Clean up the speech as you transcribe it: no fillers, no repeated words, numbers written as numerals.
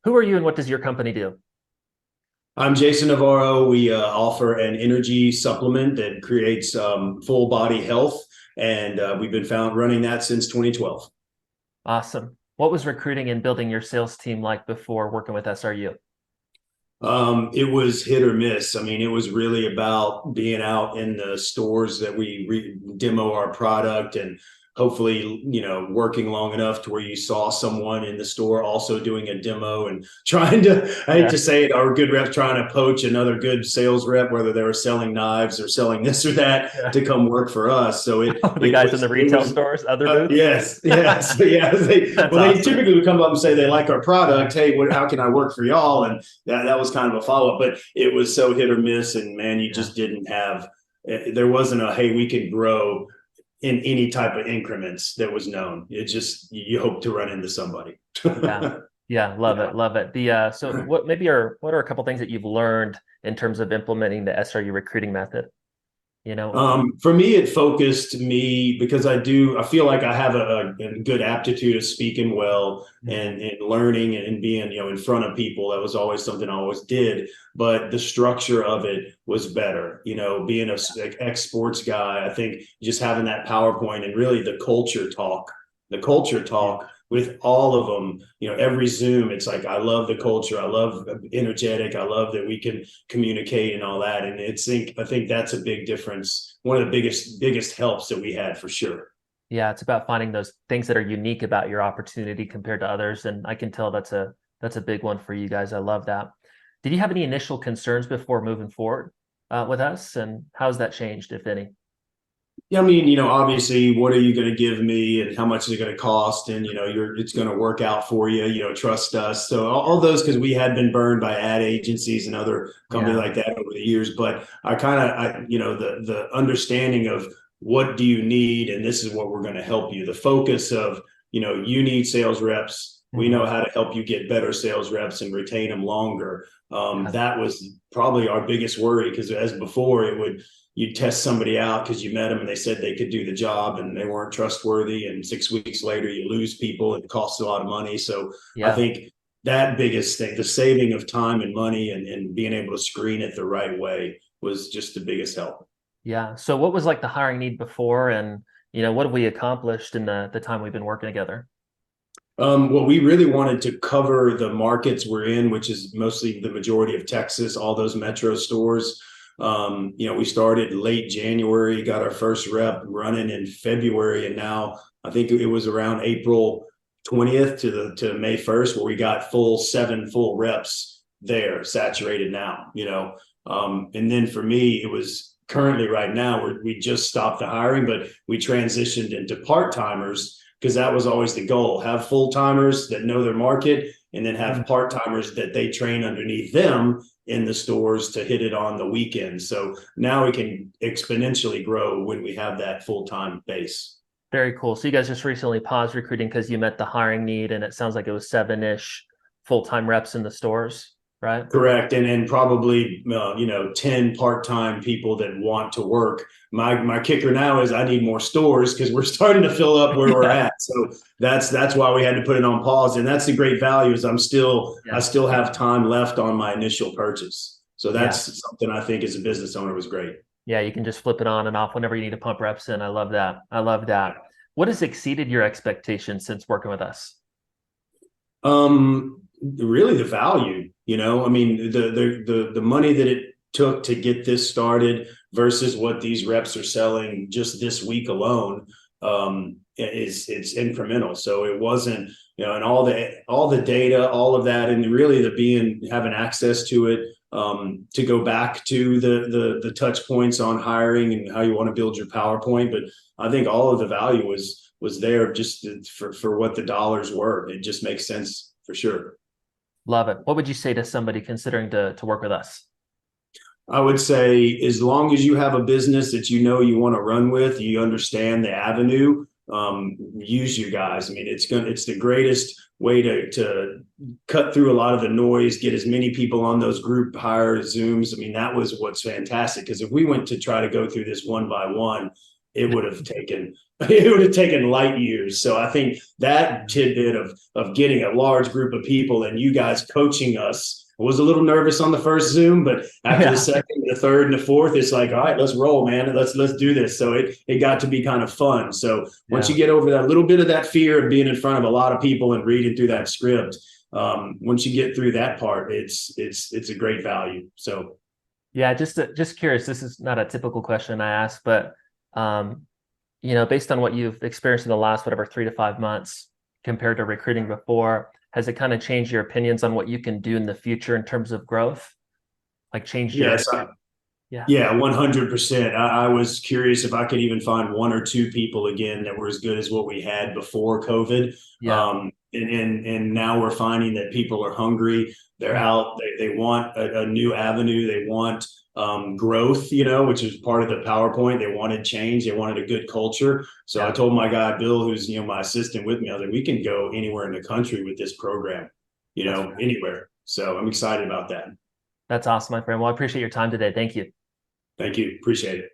Who are you and what does your company do? I'm Jason Navarro. We offer an energy supplement that creates full body health, and we've been found running that since 2012. Awesome. What was recruiting and building your sales team like before working with SRU? It was hit or miss. I mean, it was really about being out in the stores that we demo our product and hopefully, working long enough to where you saw someone in the store also doing a demo and trying to, I hate Yeah. to say it, our good rep trying to poach another good sales rep, whether they were selling knives or selling this or that Yeah. to come work for us. So it, The it guys in was, the it retail was stores, other booths. yes, yes, yeah. That's They awesome. typically would come up and say they like our product. Hey, how can I work for y'all? And that was kind of a follow up, but it was so hit or miss. And man, you Yeah. just didn't have. There wasn't a hey, we can grow in any type of increments that was known. It just you hope to run into somebody. Yeah. Yeah. Love Yeah. it. Love it. So what are a couple things that you've learned in terms of implementing the SRU recruiting method? You know? For me, it focused me because I feel like I have a good aptitude of speaking well Mhm. and learning and being, in front of people. That was always something I always did, but the structure of it was better. Being a ex sports guy, I think just having that PowerPoint and really the culture talk Huge. with all of them, every Zoom, it's like, I love the culture. I love energetic. I love that we can communicate and all that. And I think that's a big difference. One of the biggest helps that we had for sure. Yeah, it's about finding those things that are unique about your opportunity compared to others. And I can tell that's a big one for you guys. I love that. Did you have any initial concerns before moving forward with us? And how's that changed, if any? Yeah, I mean, obviously, what are you going to give me, and how much is it going to cost, and it's going to work out for you. Trust us. So all those because we had been burned by ad agencies and other companies Yeah. like that over the years. But the understanding of what do you need, and this is what we're going to help you. The focus of you need sales reps. We know Hmm. how to help you get better sales reps and retain them longer. Yeah. That was probably our biggest worry because as before it would you'd test somebody out because you met them and they said they could do the job and they weren't trustworthy. And 6 weeks later, you lose people. It costs a lot of money. So I Yeah. think that biggest thing, the saving of time and money and being able to screen it the right way was just the biggest help. Yeah. So what was like the hiring need before and what have we accomplished in the time we've been working together? Well, we really wanted to cover the markets we're in, which is mostly the majority of Texas, all those metro stores. We started late January, got our first rep running in February, and now I think it was around April 20th to May 1st where we got seven full reps there, saturated now. And then for me, it was currently right now we just stopped the hiring, but we transitioned into part timers because that was always the goal: have full timers that know their market, and then have Mhm. part timers that they train underneath them in the stores to hit it on the weekends. So now we can exponentially grow when we have that full time base. Very cool. So you guys just recently paused recruiting because you met the hiring need, and it sounds like it was seven-ish full-time reps in the stores, right? Correct, and probably 10 part time people that want to work. My kicker now is I need more stores because we're starting to fill up where we're Yeah. at. So that's why we had to put it on pause, and that's the great value is I Yeah. still have time left on my initial purchase. So Yeah. that's something I think as a business owner was great. Yeah. You can just flip it on and off whenever you need to pump reps in. I love that. I love that. What has exceeded your expectations since working with us? Really the value, I mean, the money that it took to get this started versus what these reps are selling just this week alone, is it's incremental. So it wasn't, and all the data, all of that, and really the being having access to it, to go back to the touch points on hiring and how you want to build your PowerPoint. But I think all of the value was there just for what the dollars were. It just makes sense for sure. Love it. What would you say to somebody considering to work with us? I would say as long as you have a business that you want to run with, you understand the avenue, use you guys. I mean, it's the greatest way to cut through a lot of the noise, get as many people on those group hire Zooms. I mean, that was what's fantastic because if we went to try to go through this one by one, it would have taken it would have taken light years. So I think that tidbit of getting a large group of people and you guys coaching us. I was a little nervous on the first Zoom, but after the second, the third, and the fourth, it's like, all right, let's roll, man. Let's do this. So it got to be kind of fun. So once you get over that little bit of that fear of being in front of a lot of people and reading through that script, once you get through that part, it's a great value. So yeah, just curious. This is not a typical question I ask, but based on what you've experienced in the last whatever 3 to 5 months compared to recruiting before, has it kind of changed your opinions on what you can do in the future in terms of growth? Like changed your yeah, 100%. I was curious if I could even find 1 or 2 people again that were as good as what we had before COVID. Yeah. And now we're finding that people are hungry. They're out. They want a new avenue. They want growth, which is part of the PowerPoint. They wanted change. They wanted a good culture. So I told my guy, Bill, who's, my assistant with me, I was like, we can go anywhere in the country with this program, anywhere. So I'm excited about that. That's awesome, my friend. Well, I appreciate your time today. Thank you. Thank you. Appreciate it.